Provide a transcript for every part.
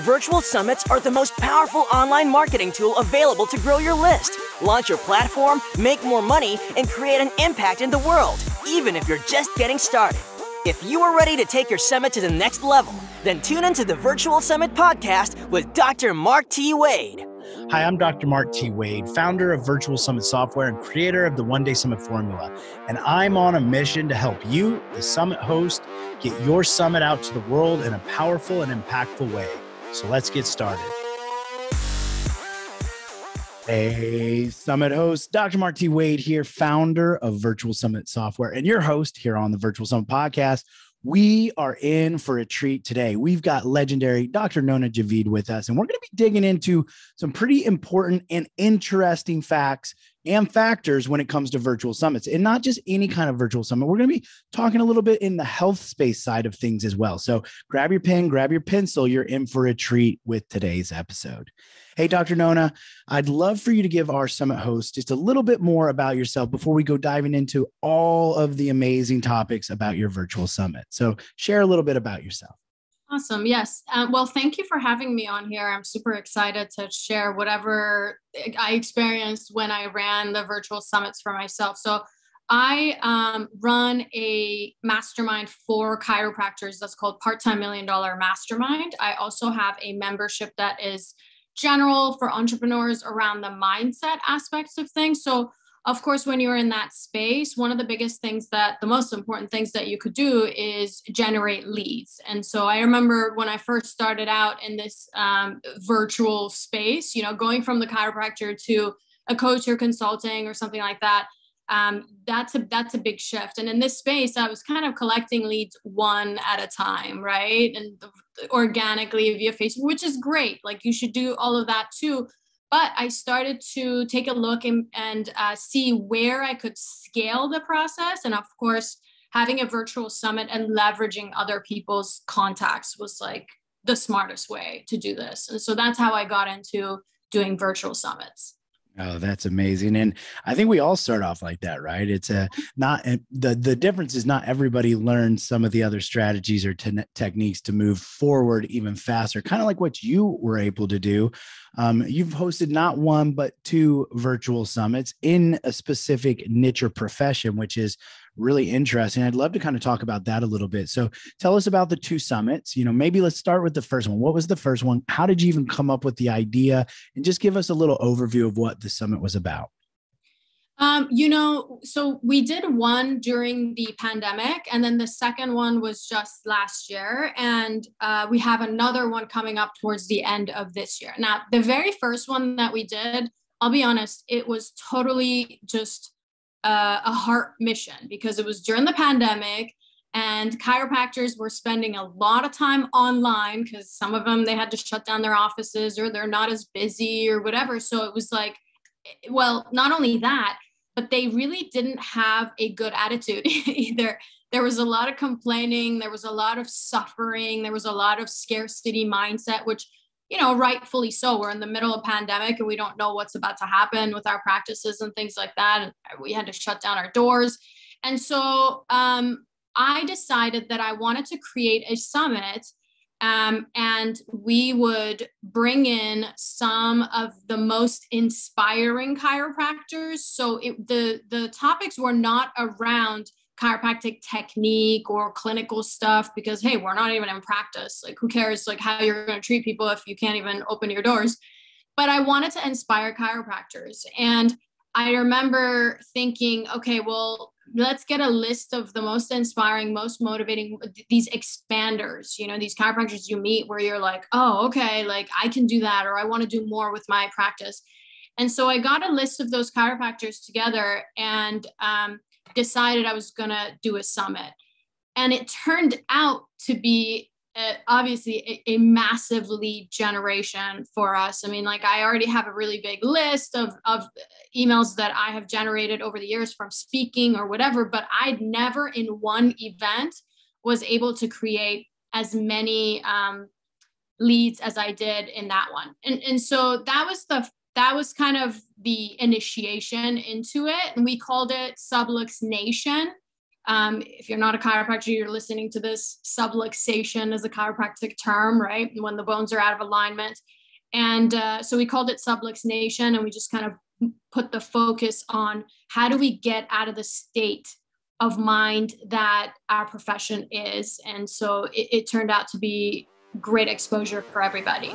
Virtual summits are the most powerful online marketing tool available to grow your list, launch your platform, make more money, and create an impact in the world, even if you're just getting started. If you are ready to take your summit to the next level, then tune into the Virtual Summit Podcast with Dr. Mark T. Wade. Hi, I'm Dr. Mark T. Wade, founder of Virtual Summit Software and creator of the One Day Summit Formula. And I'm on a mission to help you, the summit host, get your summit out to the world in a powerful and impactful way. So let's get started. Hey, summit host, Dr. Mark T. Wade here, founder of Virtual Summit Software and your host here on the Virtual Summit Podcast. We are in for a treat today. We've got legendary Dr. Nona Djavid with us, and we're going to be digging into some pretty important and interesting facts and factors when it comes to virtual summits, and not just any kind of virtual summit. We're going to be talking a little bit in the health space side of things as well. So grab your pen, grab your pencil. You're in for a treat with today's episode. Hey, Dr. Nona, I'd love for you to give our summit host just a little bit more about yourself before we go diving into all of the amazing topics about your virtual summit. So share a little bit about yourself. Awesome. Yes. Well, thank you for having me on here. I'm super excited to share whatever I experienced when I ran the virtual summits for myself. So I run a mastermind for chiropractors that's called Part-Time $1 Million Mastermind. I also have a membership that is general for entrepreneurs around the mindset aspects of things. So of course, when you're in that space, one of the most important things that you could do is generate leads. And so I remember when I first started out in this virtual space, going from the chiropractor to a coach or consulting or something like that, that's a big shift. And in this space, I was kind of collecting leads one at a time, right? And organically via Facebook, which is great. Like you should do all of that too. But I started to take a look and see where I could scale the process. And of course, having a virtual summit and leveraging other people's contacts was like the smartest way to do this. And so that's how I got into doing virtual summits. Oh, that's amazing. And I think we all start off like that, right? It's the difference is not everybody learns some of the other strategies or techniques to move forward even faster, kind of like what you were able to do. You've hosted not one, but two virtual summits in a specific niche or profession, which is really interesting. I'd love to kind of talk about that a little bit. So tell us about the two summits. Maybe let's start with the first one. What was the first one? How did you even come up with the idea? And just give us a little overview of what the summit was about. So we did one during the pandemic, and then the second one was just last year. And we have another one coming up towards the end of this year. Now, the very first one that we did, I'll be honest, it was totally just a heart mission because it was during the pandemic and chiropractors were spending a lot of time online because some of them, they had to shut down their offices or they're not as busy or whatever. So it was like, well, not only that, but they really didn't have a good attitude either. There was a lot of complaining. There was a lot of suffering. There was a lot of scarcity mindset, which, rightfully so. We're in the middle of a pandemic and we don't know what's about to happen with our practices and things like that. And we had to shut down our doors. And so I decided that I wanted to create a summit and we would bring in some of the most inspiring chiropractors. So the topics were not around chiropractic technique or clinical stuff because, hey, we're not even in practice. Like, who cares like how you're going to treat people if you can't even open your doors? But I wanted to inspire chiropractors. And I remember thinking, okay, well, let's get a list of the most inspiring, most motivating, these expanders, these chiropractors you meet where you're like, oh, okay, like I can do that, or I want to do more with my practice. And so I got a list of those chiropractors together and decided I was going to do a summit. And it turned out to be obviously a massive lead generation for us. I mean, like I already have a really big list of emails that I have generated over the years from speaking or whatever, but I'd never in one event was able to create as many leads as I did in that one. And so that was kind of the initiation into it. And we called it Sublux Nation. If you're not a chiropractor, you're listening to this. Subluxation is a chiropractic term, right? When the bones are out of alignment. And so we called it subluxation, and we just kind of put the focus on how do we get out of the state of mind that our profession is. And so it turned out to be great exposure for everybody.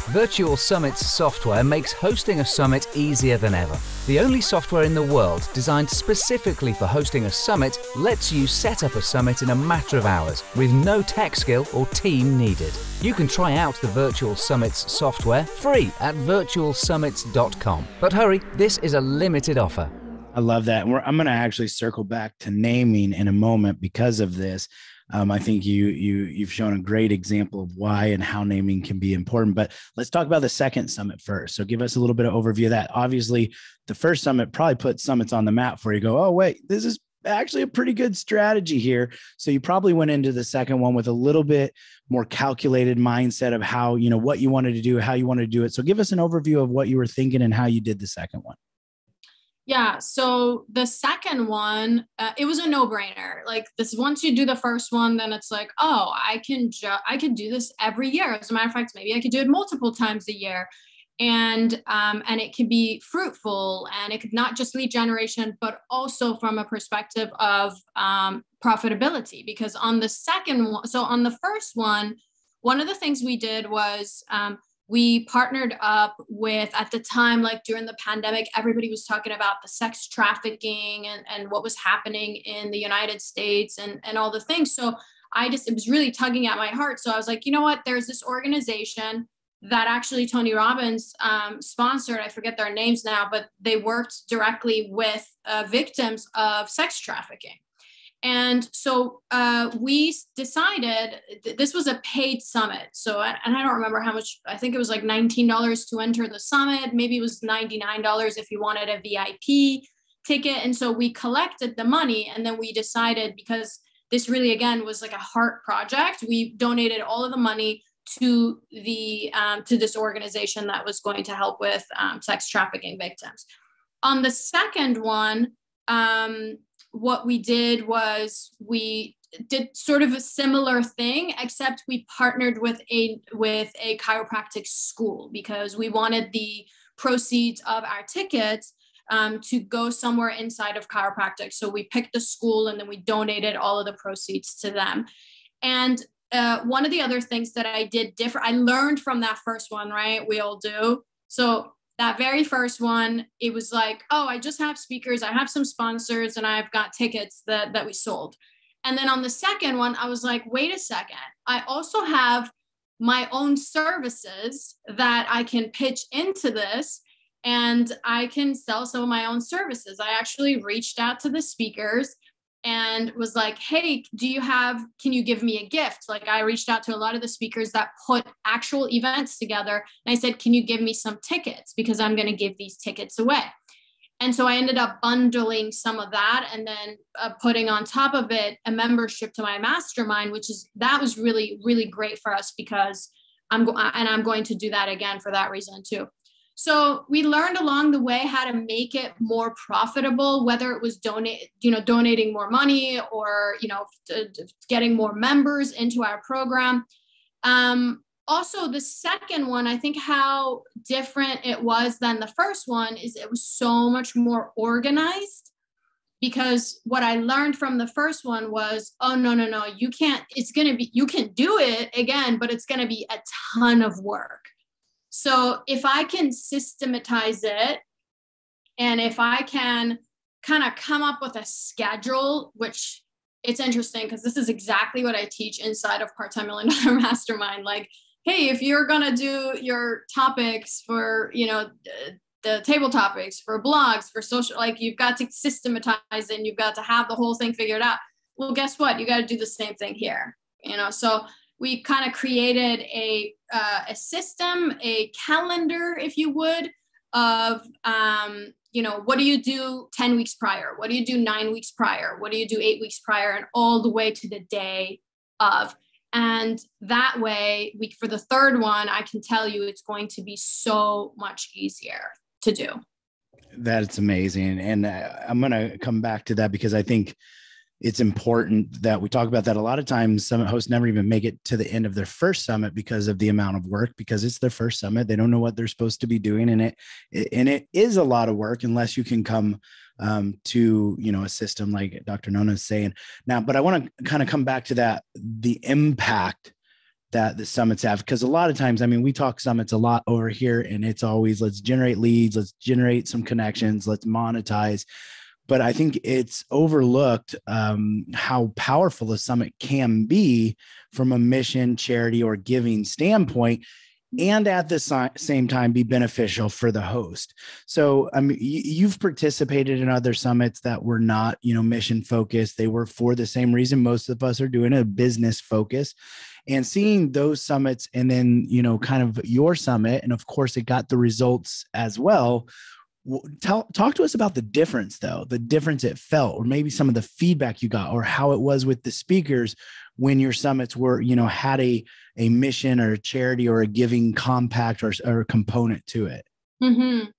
Virtual Summit's software makes hosting a summit easier than ever. The only software in the world designed specifically for hosting a summit lets you set up a summit in a matter of hours with no tech skill or team needed. You can try out the Virtual Summit's software free at virtualsummits.com. But hurry, this is a limited offer. I love that. I'm going to actually circle back to naming in a moment because of this. I think you've shown a great example of why and how naming can be important, but let's talk about the second summit first. So give us a little bit of overview of that. Obviously, the first summit probably put summits on the map for you. Go, oh, wait, this is actually a pretty good strategy here. So you probably went into the second one with a little bit more calculated mindset of how, what you wanted to do, how you wanted to do it. So give us an overview of what you were thinking and how you did the second one. Yeah. So the second one, it was a no-brainer. Like this, once you do the first one, then it's like, oh, I could do this every year. As a matter of fact, maybe I could do it multiple times a year. And it could be fruitful, and it could not just lead generation, but also from a perspective of profitability. Because on the second one, so on the first one of the things we did was, we partnered up with, at the time, like during the pandemic, everybody was talking about the sex trafficking and what was happening in the United States and all the things. So it was really tugging at my heart. So I was like, you know what, there's this organization that actually Tony Robbins sponsored. I forget their names now, but they worked directly with victims of sex trafficking. And so we decided this was a paid summit. So, and I don't remember how much, I think it was like $19 to enter the summit. Maybe it was $99 if you wanted a VIP ticket. And so we collected the money, and then we decided, because this really, again, was like a heart project, we donated all of the money to this organization that was going to help with sex trafficking victims. On the second one, what we did was we did sort of a similar thing, except we partnered with a chiropractic school, because we wanted the proceeds of our tickets to go somewhere inside of chiropractic. So we picked a school, and then we donated all of the proceeds to them. And one of the other things that I did different, I learned from that first one, right? We all do. So that very first one, it was like, oh, I just have speakers, I have some sponsors, and I've got tickets that we sold. And then on the second one, I was like, wait a second, I also have my own services that I can pitch into this, and I can sell some of my own services. I actually reached out to the speakers and was like, hey, can you give me a gift? Like, I reached out to a lot of the speakers that put actual events together. And I said, can you give me some tickets? Because I'm going to give these tickets away. And so I ended up bundling some of that, and then putting on top of it a membership to my mastermind, that was really, really great for us, because I'm going to do that again for that reason too. So we learned along the way how to make it more profitable, whether it was donating more money, or, getting more members into our program. Also, the second one, I think how different it was than the first one is it was so much more organized, because what I learned from the first one was, oh, no, you can't, you can do it again, but it's going to be a ton of work. So if I can systematize it, and if I can kind of come up with a schedule, which it's interesting because this is exactly what I teach inside of Part-Time $1 Million Mastermind. Like, hey, if you're going to do your topics for, the table topics for blogs, for social, like you've got to systematize it, and you've got to have the whole thing figured out. Well, guess what? You got to do the same thing here, so we kind of created a system, a calendar, if you would, of, what do you do 10 weeks prior? What do you do 9 weeks prior? What do you do 8 weeks prior? And all the way to the day of. And that way, for the third one, I can tell you it's going to be so much easier to do. That's amazing. And I'm going to come back to that because I think it's important that we talk about that. A lot of times summit hosts never even make it to the end of their first summit because of the amount of work, because it's their first summit. They don't know what they're supposed to be doing. And it is a lot of work unless you can come to, a system like Dr. Nona is saying now. But I want to kind of come back to that, the impact that the summits have, because a lot of times, we talk summits a lot over here and it's always, let's generate leads, let's generate some connections, let's monetize. But I think it's overlooked how powerful a summit can be from a mission, charity, or giving standpoint, and at the same time be beneficial for the host. So you've participated in other summits that were not, mission focused. They were for the same reason most of us are doing, a business focus. And seeing those summits and then, kind of your summit, and of course it got the results as well. Talk to us about the difference, though, the difference it felt, or maybe some of the feedback you got, or how it was with the speakers when your summits were, had a mission or a charity or a giving compact or a component to it. Mm-hmm.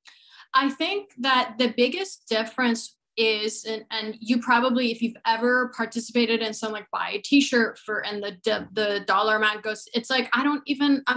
I think that the biggest difference is, and you probably, if you've ever participated in some like buy a t-shirt and the dollar amount goes, it's like, I'm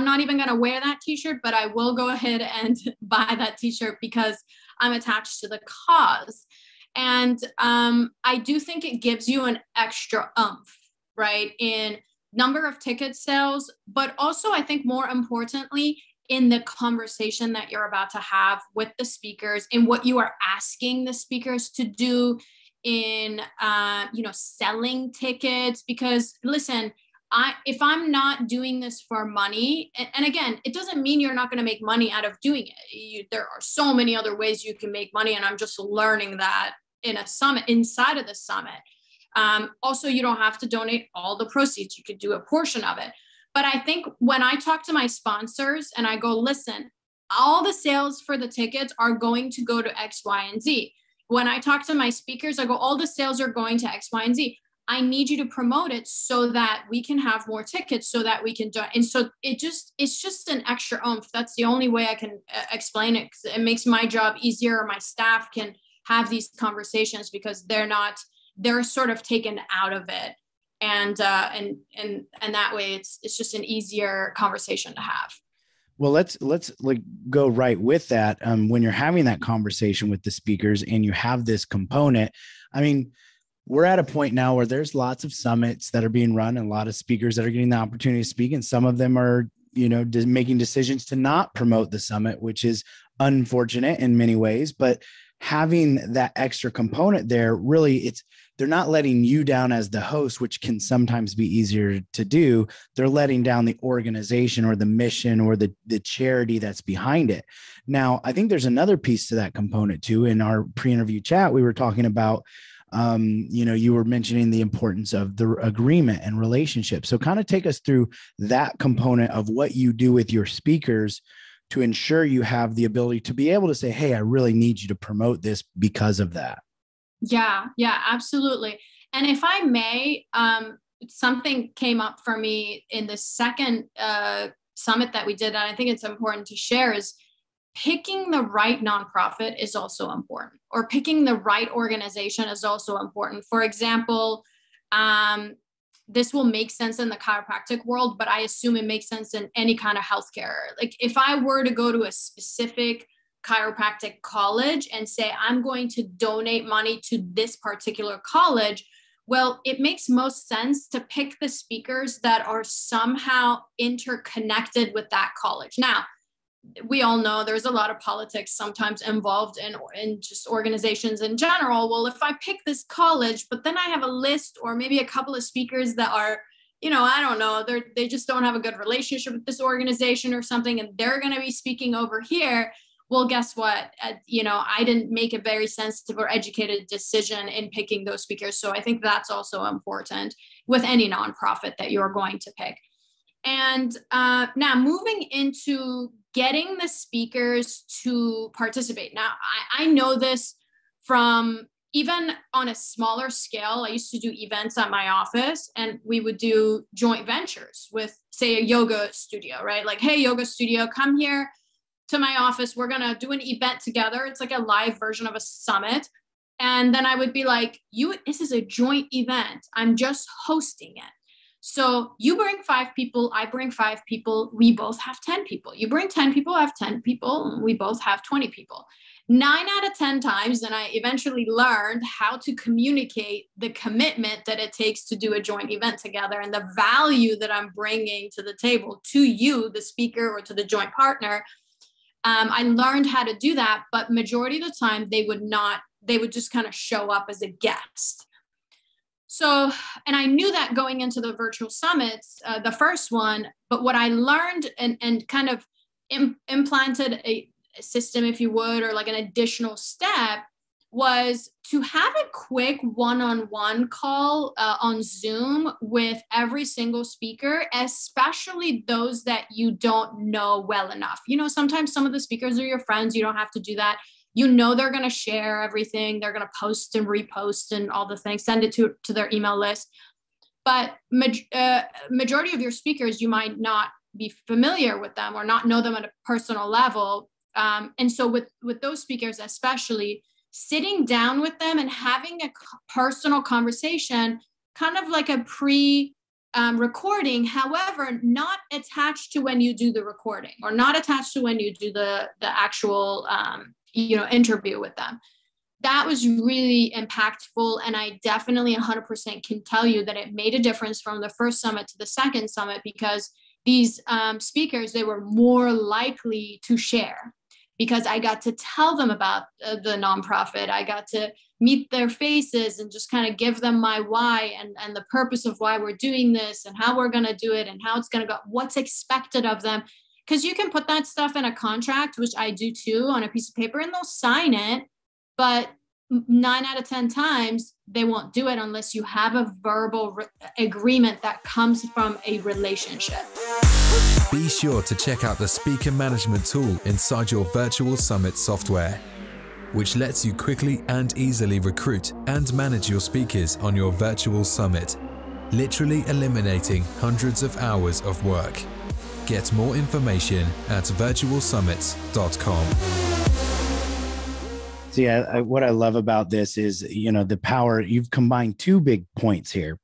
not even going to wear that t-shirt, but I will go ahead and buy that t-shirt because I'm attached to the cause. And I do think it gives you an extra oomph, right, in number of ticket sales, but also I think more importantly, in the conversation that you're about to have with the speakers, in what you are asking the speakers to do, in selling tickets. Because listen, if I'm not doing this for money, and again, it doesn't mean you're not going to make money out of doing it. There are so many other ways you can make money, and I'm just learning that in a summit, inside of the summit. Also, you don't have to donate all the proceeds. You could do a portion of it. But I think when I talk to my sponsors and I go, listen, all the sales for the tickets are going to go to X, Y, and Z. When I talk to my speakers, I go, all the sales are going to X, Y, and Z. I need you to promote it so that we can have more tickets, so that we can do it. And so it's just an extra oomph. That's the only way I can explain it, because it makes my job easier. My staff can have these conversations because they're sort of taken out of it. And that way it's just an easier conversation to have. Well, let's like go right with that. When you're having that conversation with the speakers and you have this component, we're at a point now where there's lots of summits that are being run and a lot of speakers that are getting the opportunity to speak. And some of them are, making decisions to not promote the summit, which is unfortunate in many ways, but having that extra component there, really they're not letting you down as the host, which can sometimes be easier to do. They're letting down the organization or the mission or the charity that's behind it. Now, I think there's another piece to that component too. In our pre-interview chat, we were talking about, you were mentioning the importance of the agreement and relationship. So kind of take us through that component of what you do with your speakers to ensure you have the ability to be able to say, hey, I really need you to promote this because of that. Yeah, absolutely. And if I may, something came up for me in the second summit that we did, and I think it's important to share, is picking the right nonprofit is also important, or picking the right organization is also important. For example, this will make sense in the chiropractic world, but I assume it makes sense in any kind of healthcare. Like if I were to go to a specific chiropractic college and say, I'm going to donate money to this particular college, well, it makes most sense to pick the speakers that are somehow interconnected with that college. Now, we all know there's a lot of politics sometimes involved in just organizations in general. Well, if I pick this college, but then I have a list or maybe a couple of speakers that are, I don't know, they just don't have a good relationship with this organization or something, and they're going to be speaking over here. Well, guess what? I didn't make a very sensitive or educated decision in picking those speakers. So I think that's also important with any nonprofit that you're going to pick. And now moving into getting the speakers to participate. Now, I know this from even on a smaller scale. I used to do events at my office, and we would do joint ventures with, say, a yoga studio, right? Like, hey, yoga studio, come here. to my office. We're going to do an event together. It's like a live version of a summit. And then I would be like, this is a joint event. I'm just hosting it. So you bring 5 people, I bring 5 people. We both have 10 people. You bring 10 people, I have 10 people. And we both have 20 people. 9 out of 10 times, and I eventually learned how to communicate the commitment that it takes to do a joint event together and the value that I'm bringing to the table to you, the speaker, or to the joint partner. I learned how to do that, but majority of the time they would just kind of show up as a guest. So, and I knew that going into the virtual summits, the first one, but what I learned and kind of implanted a system, if you would, or like an additional step, was to have a quick one-on-one call on Zoom with every single speaker, especially those that you don't know well enough. Sometimes some of the speakers are your friends. You don't have to do that. They're going to share everything. They're going to post and repost and all the things, send it to their email list. But majority of your speakers, you might not be familiar with them or not know them at a personal level. And so with those speakers, especially, sitting down with them and having a personal conversation, kind of like a recording, however, not attached to when you do the recording or not attached to when you do the actual, interview with them. That was really impactful. And I definitely 100% can tell you that it made a difference from the first summit to the second summit, because these speakers, they were more likely to share, because I got to tell them about the nonprofit. I got to meet their faces and just kind of give them my why and the purpose of why we're doing this and how we're going to do it and how it's going to go, what's expected of them. Because you can put that stuff in a contract, which I do too, on a piece of paper, and they'll sign it. But 9 out of 10 times, they won't do it unless you have a verbal agreement that comes from a relationship. Be sure to check out the speaker management tool inside your virtual summit software, which lets you quickly and easily recruit and manage your speakers on your virtual summit, literally eliminating hundreds of hours of work. Get more information at virtualsummits.com. See, what I love about this is, the power. You've combined 2 big points here.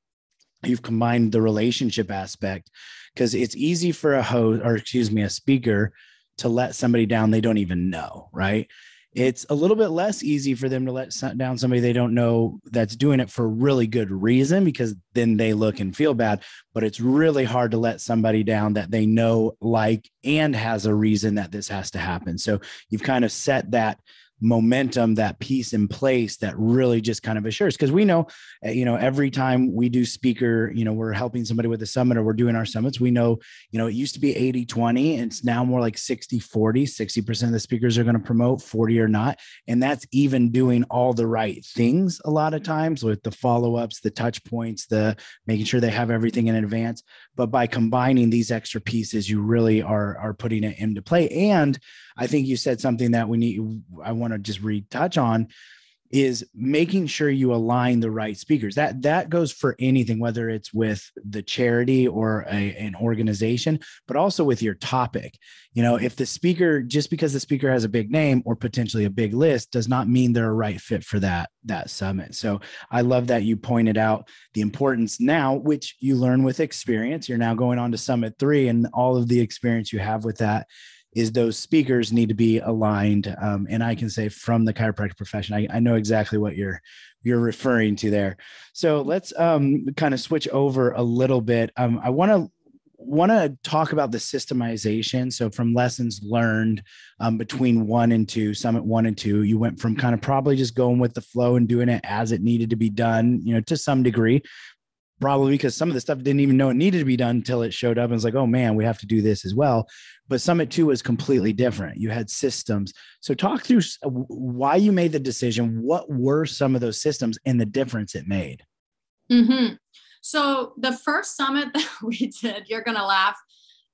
You've combined the relationship aspect, because it's easy for a speaker to let somebody down they don't even know, right? It's a little bit less easy for them to let down somebody they don't know that's doing it for a really good reason, because then they look and feel bad. But it's really hard to let somebody down that they know, like, and has a reason that this has to happen. So you've kind of set that momentum, that piece in place that really just kind of assures, because we know, every time we do speaker, we're helping somebody with a summit or we're doing our summits, we know, it used to be 80-20 and it's now more like 60-40, 60% of the speakers are going to promote, 40 or not. And that's even doing all the right things a lot of times with the follow-ups, the touch points, the making sure they have everything in advance. But by combining these extra pieces, you really are putting it into play. And I think you said something that I want to just retouch on, is making sure you align the right speakers. That goes for anything, whether it's with the charity or an organization, but also with your topic. If the speaker, just because the speaker has a big name or potentially a big list, does not mean they're a right fit for that summit. So I love that you pointed out the importance now, which you learn with experience. You're now going on to Summit 3, and all of the experience you have with that is those speakers need to be aligned. And I can say from the chiropractic profession, I know exactly what you're referring to there. So let's kind of switch over a little bit. I want to talk about the systemization. So from lessons learned between 1 and 2, Summit 1 and 2, you went from kind of probably just going with the flow and doing it as it needed to be done, to some degree. Probably because some of the stuff didn't even know it needed to be done until it showed up and was like, oh man, we have to do this as well. But Summit 2 was completely different. You had systems. So talk through why you made the decision. What were some of those systems and the difference it made? Mm-hmm. So the first summit that we did, you're going to laugh,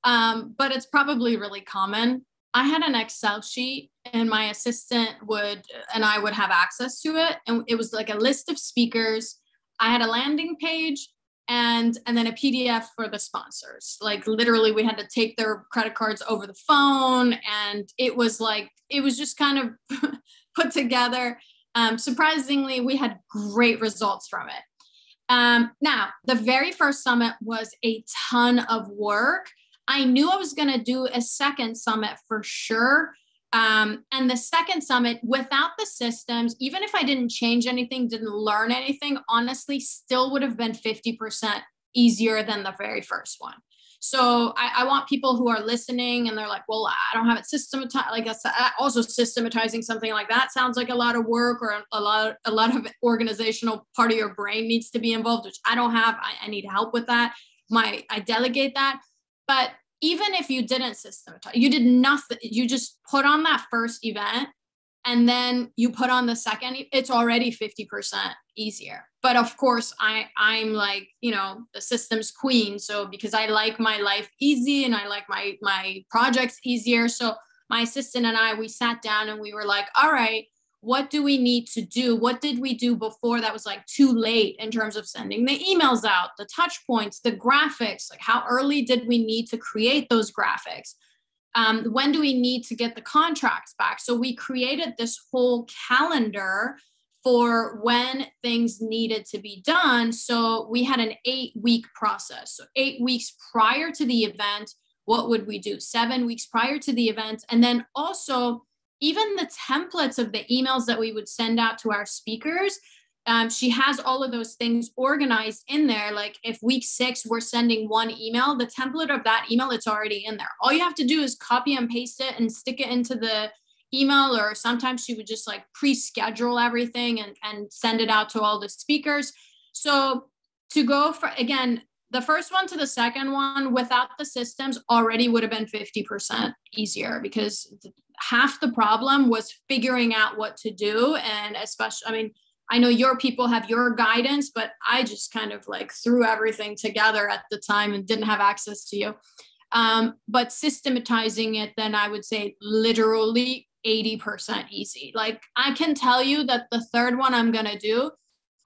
but it's probably really common. I had an Excel sheet and my assistant and I would have access to it. And it was like a list of speakers. I had a landing page and then a PDF for the sponsors. Like literally we had to take their credit cards over the phone. And it was just kind of put together. Surprisingly, we had great results from it. Now, the very first summit was a ton of work. I knew I was going to do a second summit for sure. And the second summit, without the systems, even if I didn't change anything, didn't learn anything, honestly, still would have been 50% easier than the very first one. So I want people who are listening and they're like, well, I don't have it systematized. Like also systematizing something like that sounds like a lot of work, or a lot of organizational part of your brain needs to be involved, which I don't have. I need help with that. I delegate that. But even if you didn't systematize, you did nothing, you just put on that first event and then you put on the second, it's already 50% easier. But of course, I'm like, the systems queen. So because I like my life easy and I like my projects easier. So my assistant and I, we sat down and we were like, all right, what do we need to do? What did we do before that was like too late in terms of sending the emails out, the touch points, the graphics, like how early did we need to create those graphics? When do we need to get the contracts back? So we created this whole calendar for when things needed to be done. So we had an 8-week process. So 8 weeks prior to the event, what would we do? 7 weeks prior to the event. And then also even the templates of the emails that we would send out to our speakers, she has all of those things organized in there. Like if week 6, we're sending one email, the template of that email, it's already in there. All you have to do is copy and paste it and stick it into the email, or sometimes she would just like pre-schedule everything and send it out to all the speakers. So to go for, again, the first one to the second one without the systems already would have been 50% easier, because half the problem was figuring out what to do. And especially, I know your people have your guidance, but I just kind of like threw everything together at the time and didn't have access to you. But systematizing it, then I would say literally 80% easy. Like I can tell you that the third one I'm going to do,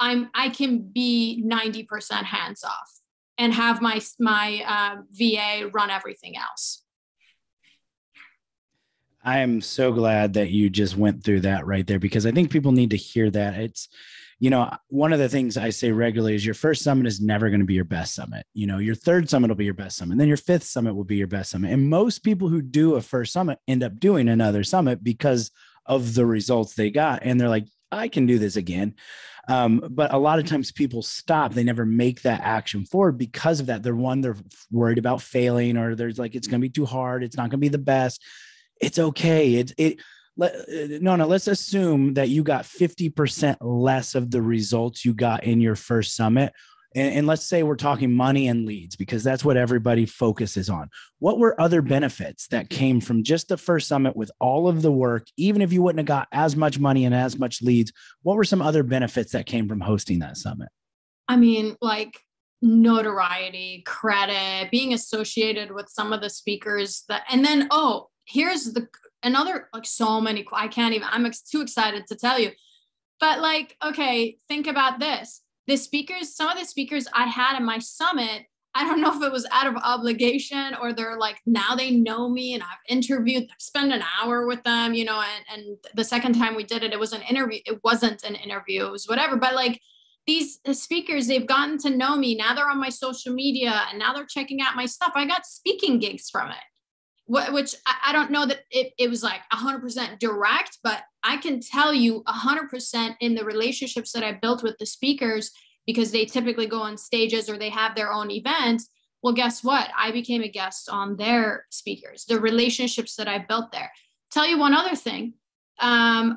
I can be 90% hands off and have my VA run everything else. I am so glad that you just went through that right there, because I think people need to hear that. It's, one of the things I say regularly is your first summit is never going to be your best summit. Your third summit will be your best summit. Then your fifth summit will be your best summit. And most people who do a first summit end up doing another summit because of the results they got. And they're like, I can do this again. But a lot of times people stop. They never make that action forward because of that. They're worried about failing, or there's like, it's going to be too hard. It's not going to be the best. It's okay. Nona, let's assume that you got 50% less of the results you got in your first summit. And let's say we're talking money and leads, because that's what everybody focuses on. What were other benefits that came from just the first summit with all of the work, even if you wouldn't have got as much money and as much leads? What were some other benefits that came from hosting that summit? Like notoriety, credit, being associated with some of the speakers and then, here's another, like so many, I'm too excited to tell you, but like, okay, think about this. Some of the speakers I had in my summit, I don't know if it was out of obligation or they're like, now they know me and I've spent an hour with them, and the second time we did it, it was an interview. It wasn't an interview, it was whatever. But like these speakers, they've gotten to know me. Now they're on my social media and now they're checking out my stuff. I got speaking gigs from it. Which I don't know that it was like 100% direct, but I can tell you 100% in the relationships that I built with the speakers, because they typically go on stages or they have their own events. Well, guess what? I became a guest on their speakers, the relationships that I built there. Tell you one other thing. I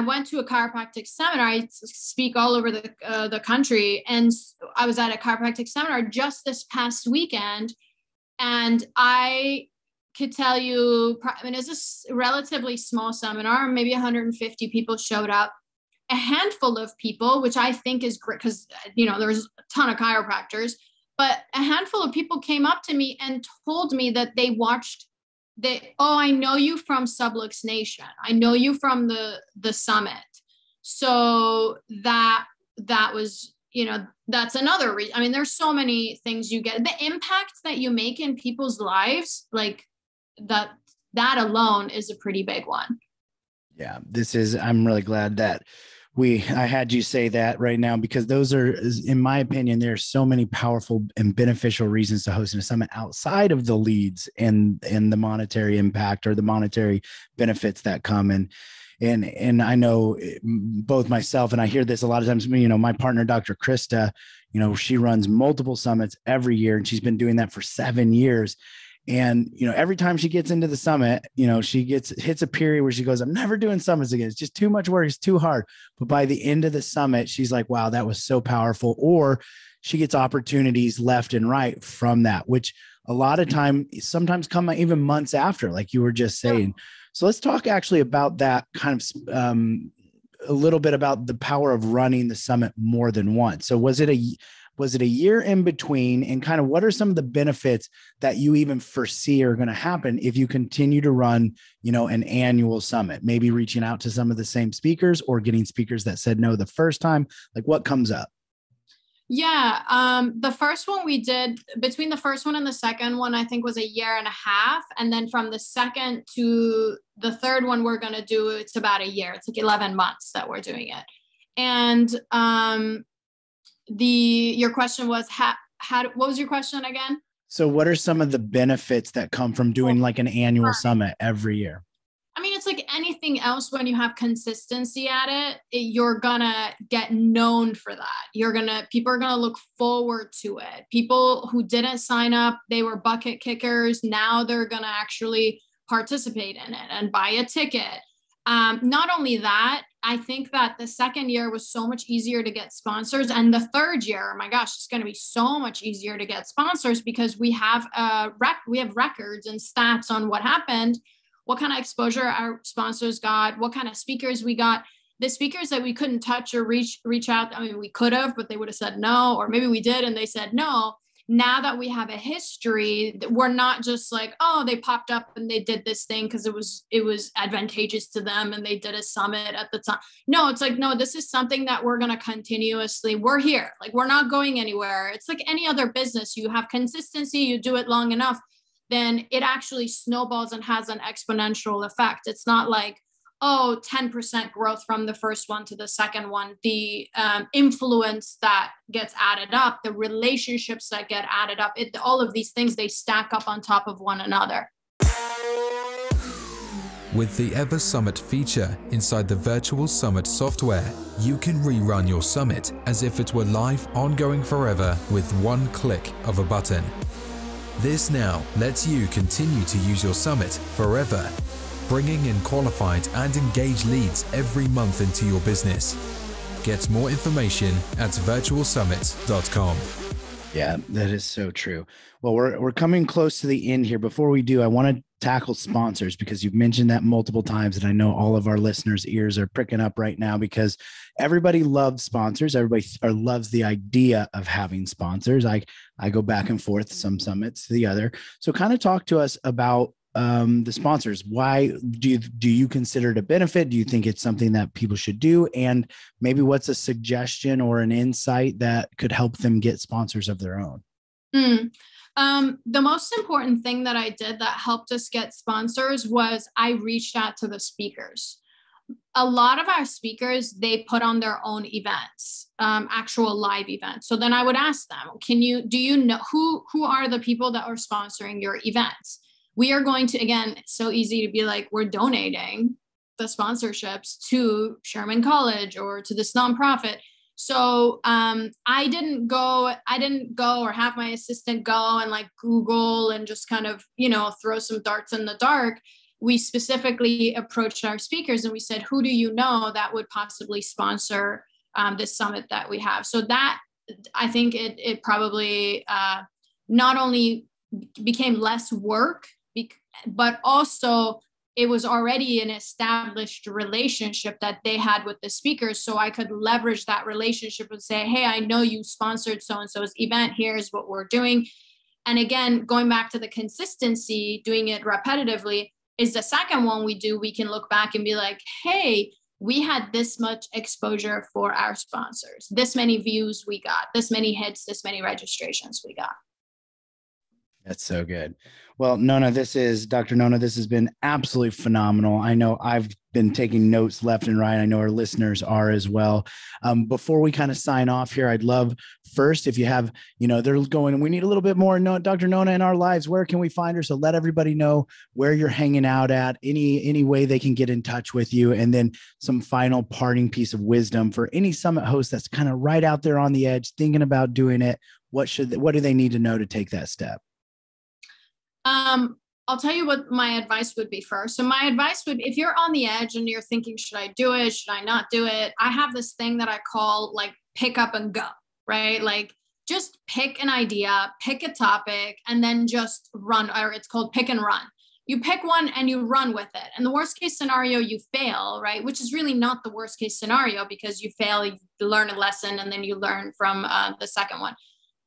went to a chiropractic seminar. I speak all over the country, and I was at a chiropractic seminar just this past weekend. And I could tell you, it's a relatively small seminar, maybe 150 people showed up. A handful of people, which I think is great because, there's a ton of chiropractors, but a handful of people came up to me and told me that they watched I know you from Sublux Nation. I know you from the summit. So that was that's another reason. I mean, there's so many things you get. The impact that you make in people's lives, like that alone is a pretty big one. Yeah, I'm really glad that I had you say that right now, because those are, in my opinion, there are so many powerful and beneficial reasons to host a summit outside of the leads and the monetary impact or the monetary benefits that come in. And I know both myself, and I hear this a lot of times, my partner, Dr. Krista, she runs multiple summits every year, and she's been doing that for 7 years. And, every time she gets into the summit, she hits a period where she goes, I'm never doing summits again. It's just too much work. It's too hard. But by the end of the summit, she's like, wow, that was so powerful. Or she gets opportunities left and right from that, which a lot of time, sometimes come even months after, like you were just saying. Yeah. So let's talk actually about that kind of a little bit about the power of running the summit more than once. So was it a year in between, and kind of what are some of the benefits that you even foresee are going to happen if you continue to run, an annual summit, maybe reaching out to some of the same speakers or getting speakers that said no the first time? Like, what comes up? Yeah. The first one we did, between the first one and the second one, I think was a year and a half. And then from the second to the third one we're going to do, it's about a year. It's like 11 months that we're doing it. And, your question was what was your question again? So what are some of the benefits that come from doing like an annual summit every year? I mean, it's like anything else. When you have consistency at it, you're gonna get known for that. People are gonna look forward to it. People who didn't sign up, they were bucket kickers. Now they're gonna actually participate in it and buy a ticket. Not only that, I think that the second year was so much easier to get sponsors, and the third year, oh my gosh, it's going to be so much easier to get sponsors because we have records and stats on what happened, what kind of exposure our sponsors got, what kind of speakers we got. The speakers that we couldn't touch or reach out, I mean, we could have, but they would have said no, or maybe we did and they said no. Now that we have a history, we're not just like, oh, they popped up and they did this thing because it was advantageous to them and they did a summit at the time. No, it's like, no, this is something that we're going to continuously, we're here. Like, we're not going anywhere. It's like any other business. You have consistency, you do it long enough, then it actually snowballs and has an exponential effect. It's not like, oh, 10% growth from the first one to the second one. The influence that gets added up, the relationships that get added up, all of these things, they stack up on top of one another. With the Ever Summit feature inside the Virtual Summit software, you can rerun your summit as if it were live, ongoing forever with one click of a button. This now lets you continue to use your summit forever, bringing in qualified and engaged leads every month into your business. Get more information at virtualsummit.com. Yeah, that is so true. Well, we're coming close to the end here. Before we do, I want to tackle sponsors, because you've mentioned that multiple times, and I know all of our listeners' ears are pricking up right now because everybody loves sponsors. Everybody loves the idea of having sponsors. I go back and forth, some summits to the other. So kind of talk to us about the sponsors. Why do you consider it a benefit? Do you think it's something that people should do? And maybe what's a suggestion or an insight that could help them get sponsors of their own? The most important thing that I did that helped us get sponsors was I reached out to the speakers. A lot of our speakers, they put on their own events, actual live events. So then I would ask them, do you know who are the people that are sponsoring your events? We are going to, again, it's so easy to be like, we're donating the sponsorships to Sherman College or to this nonprofit. So I didn't go or have my assistant go and like Google and just kind of, throw some darts in the dark. We specifically approached our speakers and we said, who do you know that would possibly sponsor this summit that we have? So that, I think it probably not only became less work, but also it was already an established relationship that they had with the speakers. So I could leverage that relationship and say, hey, I know you sponsored so-and-so's event. Here's what we're doing. And again, going back to the consistency, doing it repetitively is the second one we do. We can look back and be like, hey, we had this much exposure for our sponsors, this many views we got, this many hits, this many registrations we got. That's so good. Well, Nona, Dr. Nona, this has been absolutely phenomenal. I know I've been taking notes left and right. I know our listeners are as well. Before we kind of sign off here, I'd love first, if you have, they're going, we need a little bit more Dr. Nona in our lives. Where can we find her? So let everybody know where you're hanging out at, any way they can get in touch with you. And then some final parting piece of wisdom for any summit host that's kind of right out there on the edge, thinking about doing it. What do they need to know to take that step? I'll tell you what my advice would be first. So my advice would, if you're on the edge and you're thinking, should I do it? Should I not do it? I have this thing that I call like pick up and go, right? Like just pick an idea, pick a topic, and then just run, or it's called pick and run. You pick one and you run with it. And the worst case scenario, you fail, right? Which is really not the worst case scenario, because you fail, you learn a lesson, and then you learn from the second one.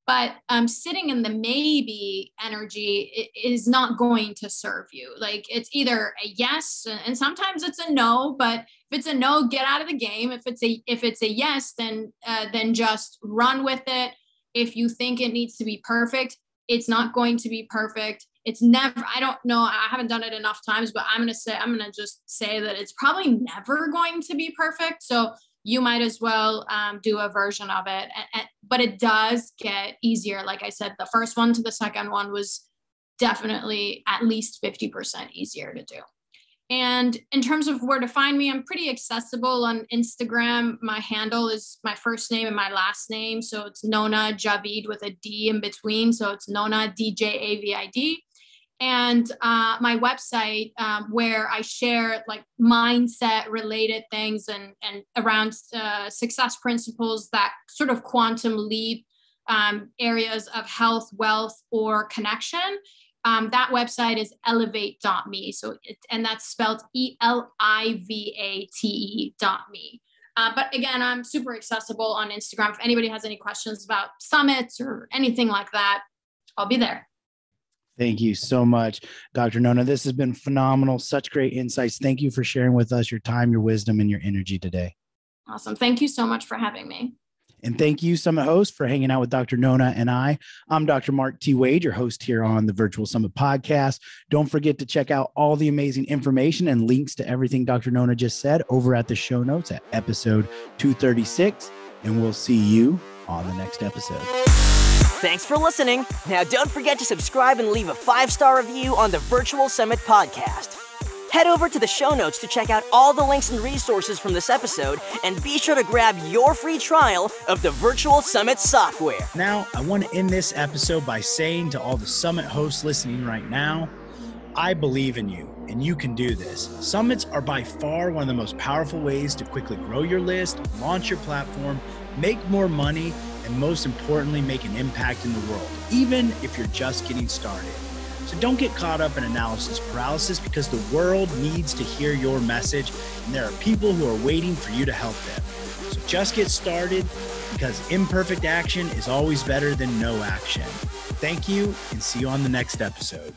But sitting in the maybe energy is not going to serve you. Like it's either a yes, and sometimes it's a no. But if it's a no, get out of the game. If it's a yes, then just run with it. If you think it needs to be perfect, it's not going to be perfect. It's never. I don't know. I haven't done it enough times, but I'm gonna just say that it's probably never going to be perfect. So you might as well do a version of it. But it does get easier. Like I said, the first one to the second one was definitely at least 50% easier to do. And in terms of where to find me, I'm pretty accessible on Instagram. My handle is my first name and my last name. So it's Nona Djavid with a D in between. So it's Nona Djavid. And my website, where I share like mindset related things and around success principles that sort of quantum leap areas of health, wealth, or connection. That website is elevate.me. And that's spelled ELIVATE.me. But again, I'm super accessible on Instagram. If anybody has any questions about summits or anything like that, I'll be there. Thank you so much, Dr. Nona. This has been phenomenal. Such great insights. Thank you for sharing with us your time, your wisdom, and your energy today. Awesome. Thank you so much for having me. And thank you, Summit host, for hanging out with Dr. Nona and I. I'm Dr. Mark T. Wade, your host here on the Virtual Summit podcast. Don't forget to check out all the amazing information and links to everything Dr. Nona just said over at the show notes at episode 236. And we'll see you on the next episode. Thanks for listening. Now don't forget to subscribe and leave a 5-star review on the Virtual Summit podcast. Head over to the show notes to check out all the links and resources from this episode, and be sure to grab your free trial of the Virtual Summit software. Now, I want to end this episode by saying to all the Summit hosts listening right now, I believe in you, and you can do this. Summits are by far one of the most powerful ways to quickly grow your list, launch your platform, make more money, and most importantly, make an impact in the world, even if you're just getting started. So don't get caught up in analysis paralysis, because the world needs to hear your message, and there are people who are waiting for you to help them. So just get started, because imperfect action is always better than no action. Thank you, and see you on the next episode.